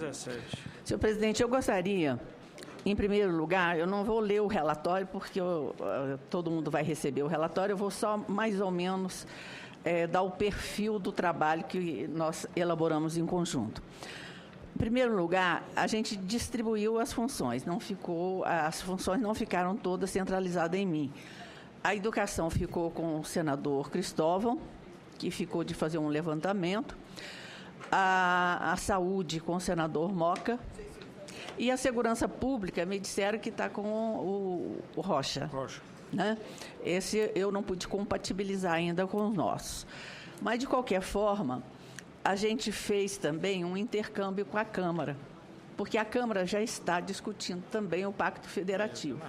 17. Senhor presidente, eu gostaria, em primeiro lugar, eu não vou ler o relatório, porque todo mundo vai receber o relatório, eu vou só mais ou menos dar o perfil do trabalho que nós elaboramos em conjunto. Em primeiro lugar, a gente distribuiu as funções, as funções não ficaram todas centralizadas em mim. A educação ficou com o senador Cristóvão, que ficou de fazer um levantamento, a saúde com o senador Moca, e a segurança pública me disseram que está com o Rocha. Né? Esse eu não pude compatibilizar ainda com os nossos. Mas, de qualquer forma, a gente fez também um intercâmbio com a Câmara, porque a Câmara já está discutindo também o Pacto Federativo.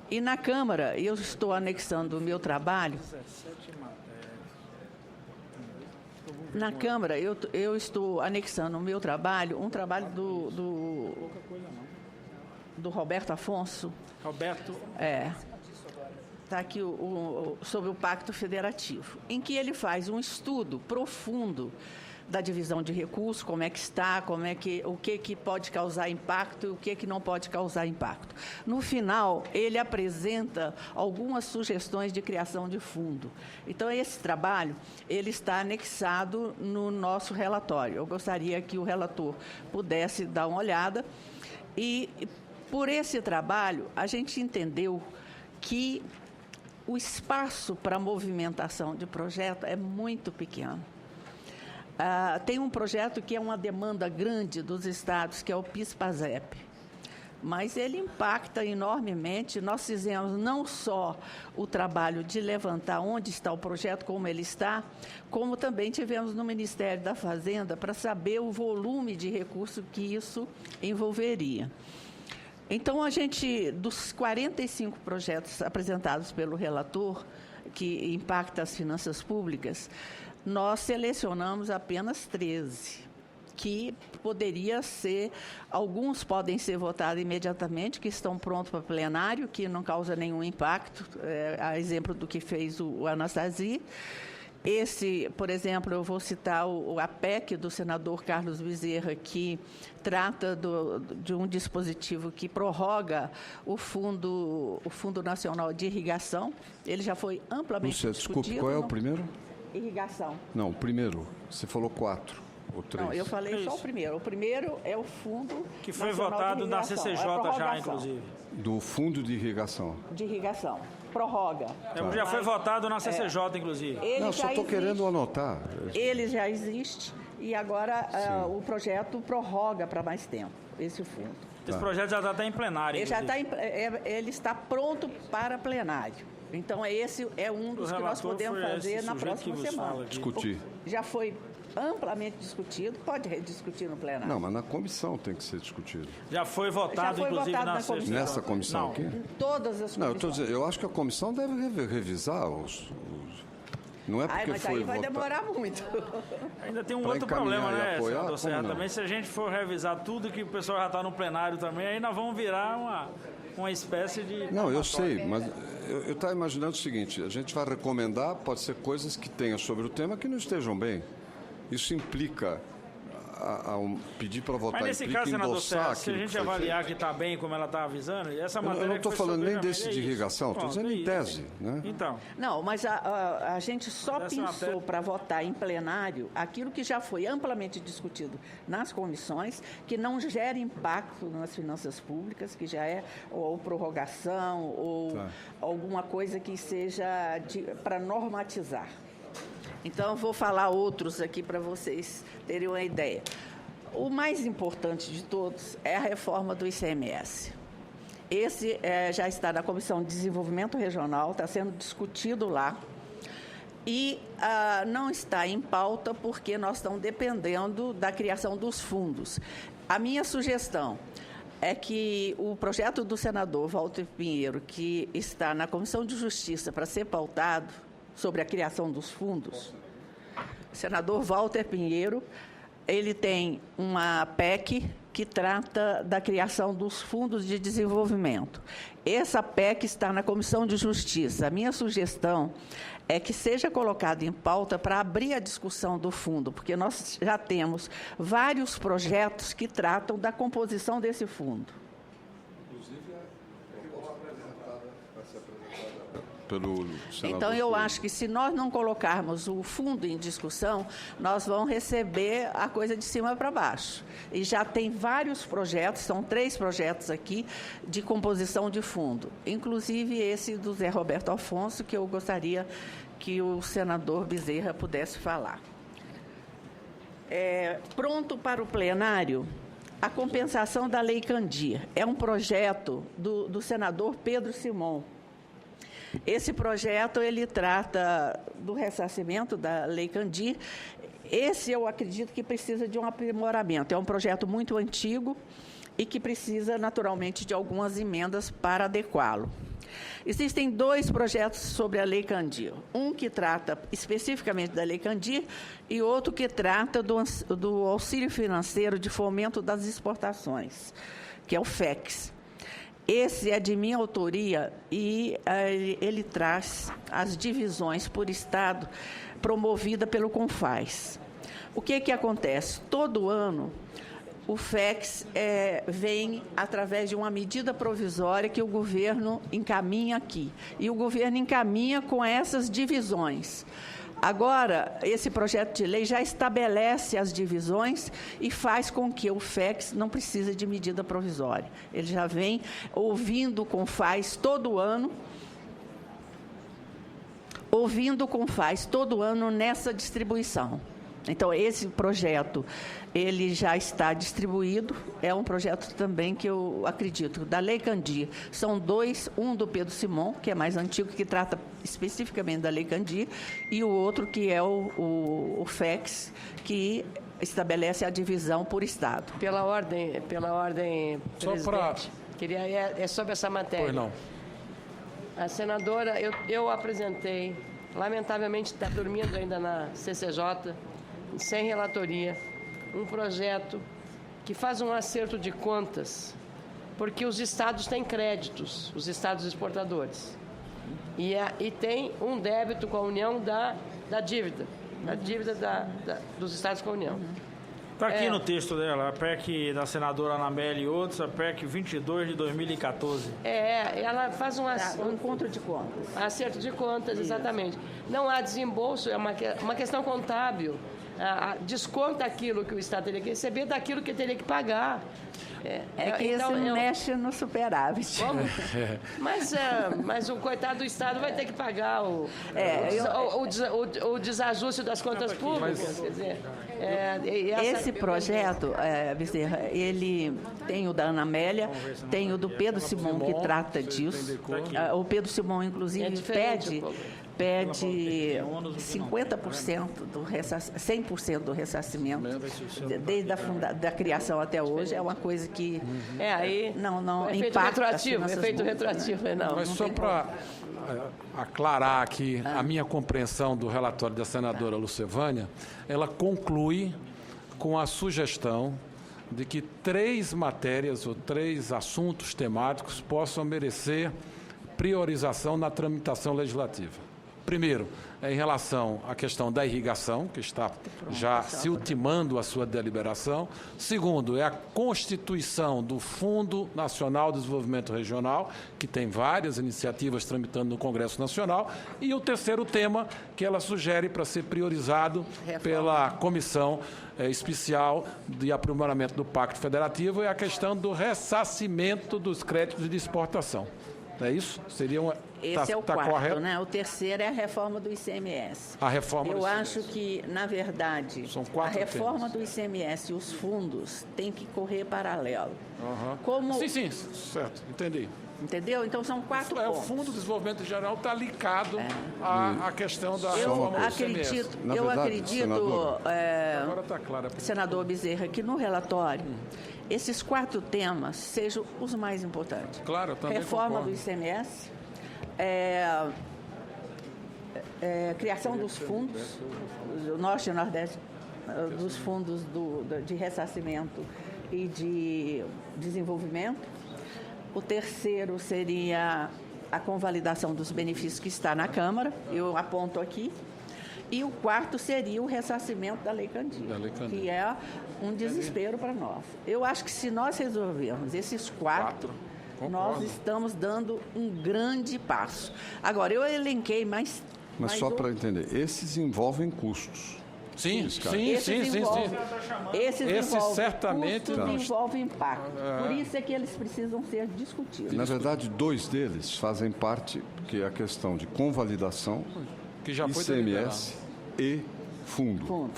E na Câmara, eu estou anexando o meu trabalho. Na Câmara, eu estou anexando o meu trabalho, um trabalho do Roberto Afonso. Roberto. Está aqui sobre o Pacto Federativo, em que ele faz um estudo profundo da divisão de recursos, como é que está, o que pode causar impacto e o que não pode causar impacto. No final, ele apresenta algumas sugestões de criação de fundo. Então, esse trabalho ele está anexado no nosso relatório. Eu gostaria que o relator pudesse dar uma olhada. E, por esse trabalho, a gente entendeu que o espaço para movimentação de projeto é muito pequeno. Tem um projeto que é uma demanda grande dos estados, que é o PIS/PASEP, mas ele impacta enormemente. Nós fizemos não só o trabalho de levantar onde está o projeto, como ele está, como também tivemos no Ministério da Fazenda para saber o volume de recursos que isso envolveria. Então, dos 45 projetos apresentados pelo relator, que impacta as finanças públicas, nós selecionamos apenas 13, que alguns podem ser votados imediatamente, que estão prontos para plenário, que não causa nenhum impacto, a exemplo do que fez o Anastasia. Esse, por exemplo, eu vou citar a PEC do senador Carlos Bezerra, que trata de um dispositivo que prorroga o Fundo Nacional de Irrigação. Ele já foi amplamente discutido. Desculpe, qual é o primeiro? Irrigação. Não, o primeiro. Você falou 4 ou 3. Não, eu falei só o primeiro. O primeiro é o Fundo que foi Nacional votado na CCJ já, inclusive. Do Fundo de Irrigação. De irrigação. Prorroga. Já foi votado na CCJ, inclusive. Não, só estou querendo anotar. Ele já existe e agora o projeto prorroga para mais tempo, esse fundo. Esse projeto já está até em plenário. Ele está pronto para plenário. Então, esse é um dos que nós podemos fazer na próxima semana. Discutir. Já foi amplamente discutido, pode rediscutir no plenário. Não, mas na comissão tem que ser discutido. Já foi votado, inclusive, na comissão. Nessa comissão aqui? Em todas as comissões. Eu acho que a comissão deve revisar os... Não é porque mas aí vai demorar muito. Ainda tem um outro problema, né, senador Serra? Também, se a gente for revisar tudo que o pessoal já está no plenário também, aí nós vamos virar uma espécie de... Não, eu sei, mas eu estava imaginando o seguinte, a gente vai recomendar, pode ser coisas que tenham sobre o tema que não estejam bem. Isso implica pedir para votar. Mas nesse caso, senador Serra, se a gente avaliar que está bem, como ela está avisando, essa matéria... Eu não estou falando nem desse de irrigação, estou dizendo em tese. Né? Então. Não, mas a gente só pensou para votar em plenário aquilo que já foi amplamente discutido nas comissões, que não gera impacto nas finanças públicas, que já é ou prorrogação ou alguma coisa que seja para normatizar. Então, eu vou falar outros aqui para vocês terem uma ideia. O mais importante de todos é a reforma do ICMS. Esse já está na Comissão de Desenvolvimento Regional, está sendo discutido lá. E não está em pauta porque nós estamos dependendo da criação dos fundos. A minha sugestão é que o projeto do senador Walter Pinheiro, que está na Comissão de Justiça para ser pautado, sobre a criação dos fundos, o senador Walter Pinheiro ele tem uma PEC que trata da criação dos fundos de desenvolvimento. Essa PEC está na Comissão de Justiça. A minha sugestão é que seja colocado em pauta para abrir a discussão do fundo, porque nós já temos vários projetos que tratam da composição desse fundo. Pelo senador. Então, eu acho que se nós não colocarmos o fundo em discussão, nós vamos receber a coisa de cima para baixo. E já tem vários projetos, são 3 projetos aqui, de composição de fundo. Inclusive esse do Zé Roberto Afonso, que eu gostaria que o senador Bezerra pudesse falar. Pronto para o plenário, a compensação da Lei Candir. É um projeto do senador Pedro Simon. Esse projeto, ele trata do ressarcimento da Lei Candir. Esse, eu acredito que precisa de um aprimoramento. É um projeto muito antigo e que precisa, naturalmente, de algumas emendas para adequá-lo. Existem 2 projetos sobre a Lei Candir. Um que trata especificamente da Lei Candir e outro que trata do auxílio financeiro de fomento das exportações, que é o FEX. Esse é de minha autoria e ele traz as divisões por estado promovida pelo CONFAS. O que acontece? Todo ano, o FEX vem através de uma medida provisória que o governo encaminha aqui. E o governo encaminha com essas divisões. Agora, esse projeto de lei já estabelece as divisões e faz com que o FEX não precise de medida provisória. Ele já vem ouvindo o CONFAS todo ano, nessa distribuição. Então, esse projeto, ele já está distribuído, é um projeto também que eu acredito, da Lei Candir. São 2, um do Pedro Simon, que é mais antigo, que trata especificamente da Lei Candir, e o outro que é o FEX, que estabelece a divisão por estado. Pela ordem, presidente, é sobre essa matéria. Pois não. A senadora, eu apresentei, lamentavelmente está dormindo ainda na CCJ, sem relatoria, um projeto que faz um acerto de contas, porque os estados têm créditos, os estados exportadores, e tem um débito com a União da dívida, dos estados com a União. Está aqui no texto dela, a PEC da senadora Anabelle e outros, a PEC 22 de 2014. Ela faz um encontro de contas. Acerto de contas, exatamente. Não há desembolso, é uma questão contábil. Desconta aquilo que o Estado teria que receber daquilo que teria que pagar. Mexe no superávit. Como? Mas o coitado do Estado vai ter que pagar o desajuste das contas públicas. Quer dizer, esse projeto, Bezerra, ele tem o da Ana Amélia, tem o do Pedro Simon, que trata disso. O Pedro Simon, inclusive, pede 50% 100% do ressarcimento, desde a criação até hoje. É uma coisa que não impacta. Efeito retroativo, não. Mas só para aclarar aqui a minha compreensão do relatório da senadora Lucevânia, ela conclui com a sugestão de que 3 matérias ou 3 assuntos temáticos possam merecer priorização na tramitação legislativa. Primeiro, em relação à questão da irrigação, que está já se ultimando a sua deliberação. Segundo, é a constituição do Fundo Nacional de Desenvolvimento Regional, que tem várias iniciativas tramitando no Congresso Nacional. E o terceiro tema que ela sugere para ser priorizado pela Comissão Especial de Aprimoramento do Pacto Federativo é a questão do ressarcimento dos créditos de exportação. É isso? Seria uma... Esse é o quarto, correto, né? O terceiro é a reforma do ICMS. A reforma do ICMS. Eu acho que, na verdade, a reforma do ICMS e os fundos têm que correr paralelo. Sim, certo, entendi. Entendeu? Então, são 4 pontos. O Fundo de Desenvolvimento Geral está ligado à questão da reforma do ICMS. Eu acredito, agora está claro, senador Bezerra, que no relatório esses 4 temas sejam os mais importantes. Claro, eu também reforma concordo. do ICMS, criação dos fundos, do Norte e Nordeste, dos fundos de ressarcimento e de desenvolvimento. O terceiro seria a convalidação dos benefícios que está na Câmara, eu aponto aqui. E o quarto seria o ressarcimento da Lei Candir, que é um desespero para nós. Eu acho que se nós resolvermos esses quatro, nós estamos dando um grande passo. Agora, eu elenquei mais... Mas só para entender, esses envolvem custos. Sim. Esses certamente custos envolvem impacto. Por isso é que eles precisam ser discutidos. Na verdade, 2 deles fazem parte, que é a questão de convalidação, que já foi ICMS e fundo.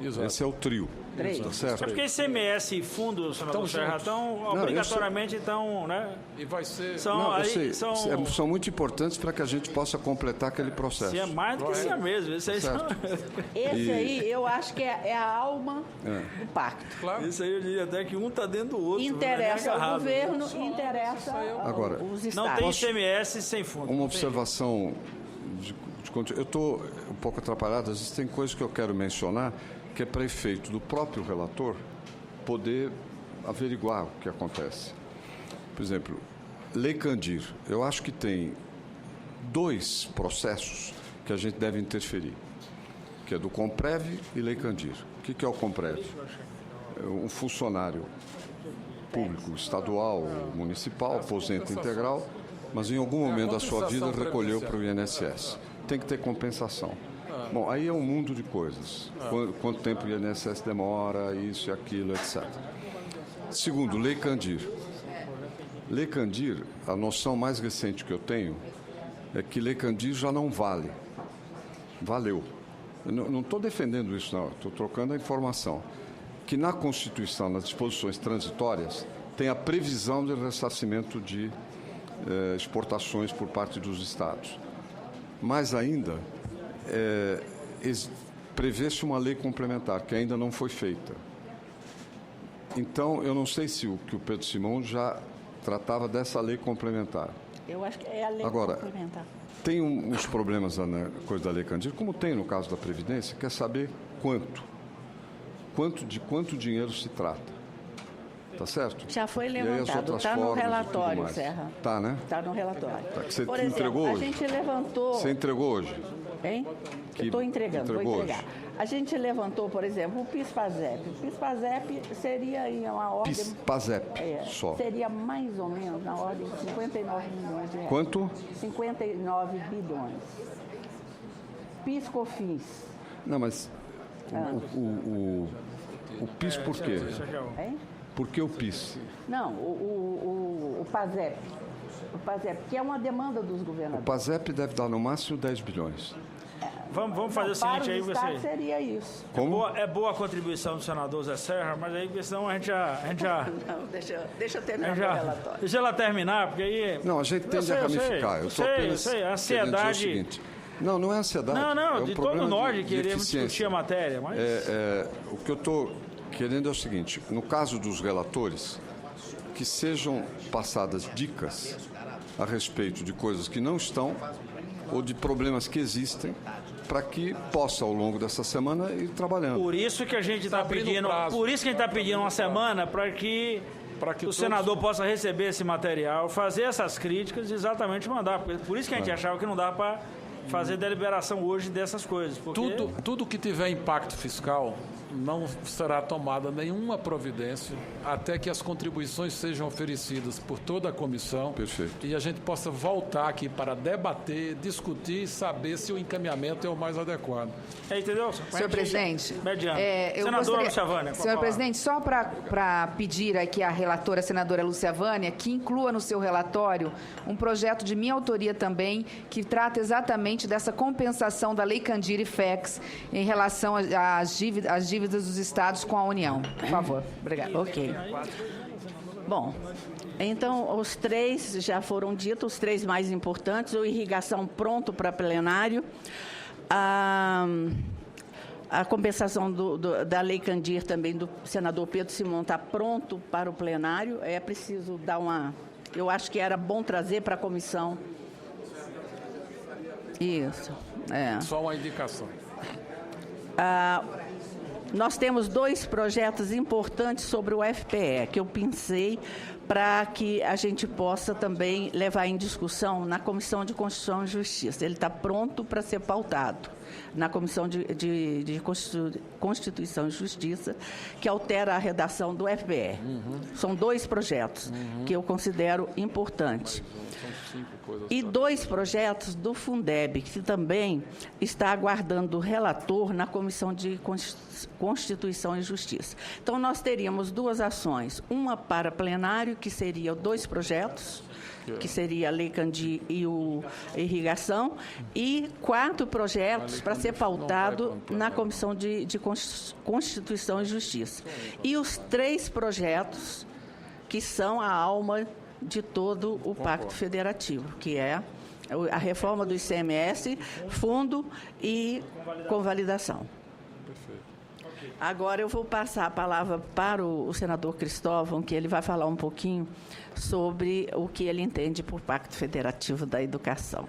Exato. Esse é o trio. 3. Tá certo? É porque ICMS e fundo, senador Serra, estão obrigatoriamente estão, né? E vai ser... São muito importantes para que a gente possa completar aquele processo. Se é mais do que se é mesmo. Esse aí eu acho que é a alma do pacto. Claro. Isso aí eu diria até que um está dentro do outro. Interessa ao governo, interessa aos estados. Não tem ICMS sem fundo. Uma observação eu estou um pouco atrapalhado, às vezes tem coisas que eu quero mencionar, que é para efeito do próprio relator poder averiguar o que acontece. Por exemplo, Lei Candir, eu acho que tem 2 processos que a gente deve interferir, que é do Comprev e Lei Candir. O que é o Comprev? Um funcionário público, estadual, municipal, aposenta integral, mas em algum momento da sua vida recolheu para o INSS. Tem que ter compensação. Bom, aí é um mundo de coisas. Quanto tempo o INSS demora, isso e aquilo, etc. Segundo, Lei Candir. Lei Candir, a noção mais recente que eu tenho é que Lei Candir já não vale. Valeu. Eu não estou defendendo isso, não. Estou trocando a informação. Que na Constituição, nas disposições transitórias, tem a previsão de ressarcimento de exportações por parte dos estados. Mais ainda, prevê-se uma lei complementar, que ainda não foi feita. Então, eu não sei se o Pedro Simão já tratava dessa lei complementar. Eu acho que é a lei complementar. Tem uns problemas na coisa da Lei Candir, como tem no caso da Previdência, quer saber de quanto dinheiro se trata. Tá certo? Já foi levantado, está no relatório, Serra. Tá, né? Está no relatório. Tá, que você Por exemplo, entregou hoje? A gente levantou... Você entregou hoje? Hein? Eu estou entregando, vou entregar. Hoje. A gente levantou, por exemplo, o PIS-PASEP. O PIS-PASEP seria em uma ordem... PIS-PASEP, só. Seria mais ou menos na ordem de 59 milhões de reais. Quanto? 59 bilhões. PIS-COFINS. Não, mas o PIS por quê? Hein? Por que o PIS? Não, o PASEP. O PASEP, que é uma demanda dos governadores. O PASEP deve dar no máximo 10 bilhões. Vamos fazer o seguinte aí, você. Seria isso. Como? É boa a contribuição do senador Zé Serra, mas aí senão a gente já... Não, deixa eu terminar o relatório. Deixa ela terminar, porque aí... Não, a gente tende a ramificar. Eu sei, a ansiedade... Não é ansiedade. Não, de todo nós que queremos discutir a matéria, mas... O que eu estou querendo é o seguinte, no caso dos relatores, que sejam passadas dicas a respeito de coisas que não estão ou de problemas que existem, para que possa, ao longo dessa semana, ir trabalhando. Por isso que a gente está pedindo, uma semana para que o senador possa receber esse material, fazer essas críticas e exatamente mandar. Por isso que a gente achava que não dá para fazer deliberação hoje dessas coisas. Porque... Tudo que tiver impacto fiscal não será tomada nenhuma providência até que as contribuições sejam oferecidas por toda a comissão. Perfeito. E a gente possa voltar aqui para debater, discutir e saber se o encaminhamento é o mais adequado. Entendeu? Senhor presidente, senadora Lúcia Vânia. Senhor presidente, só para pedir aqui à relatora, senadora Lúcia Vânia, que inclua no seu relatório um projeto de minha autoria também, que trata exatamente dessa compensação da Lei Candir e FEX em relação às dívidas dos estados com a União. Por favor. Obrigada. Ok. Bom, então os 3 já foram ditos, os 3 mais importantes, o irrigação pronto para plenário, a compensação da Lei Candir também do senador Pedro Simão está pronto para o plenário, é preciso dar eu acho que era bom trazer para a comissão. Isso. Só uma indicação. Nós temos 2 projetos importantes sobre o FPE, que eu pensei para que a gente possa também levar em discussão na Comissão de Constituição e Justiça. Ele está pronto para ser pautado na Comissão de Constituição e Justiça, que altera a redação do FPE. São 2 projetos que eu considero importantes. E 2 projetos do Fundeb, que também está aguardando o relator na Comissão de Constituição e Justiça. Então, nós teríamos 2 ações, uma para plenário, que seria 2 projetos, que seria a Lei Candir e o Irrigação, e 4 projetos para ser pautado na Comissão de Constituição e Justiça. E os 3 projetos que são a alma de todo o Pacto Federativo, que é a reforma do ICMS, fundo e convalidação. Agora eu vou passar a palavra para o senador Cristóvão, que ele vai falar um pouquinho sobre o que ele entende por Pacto Federativo da Educação.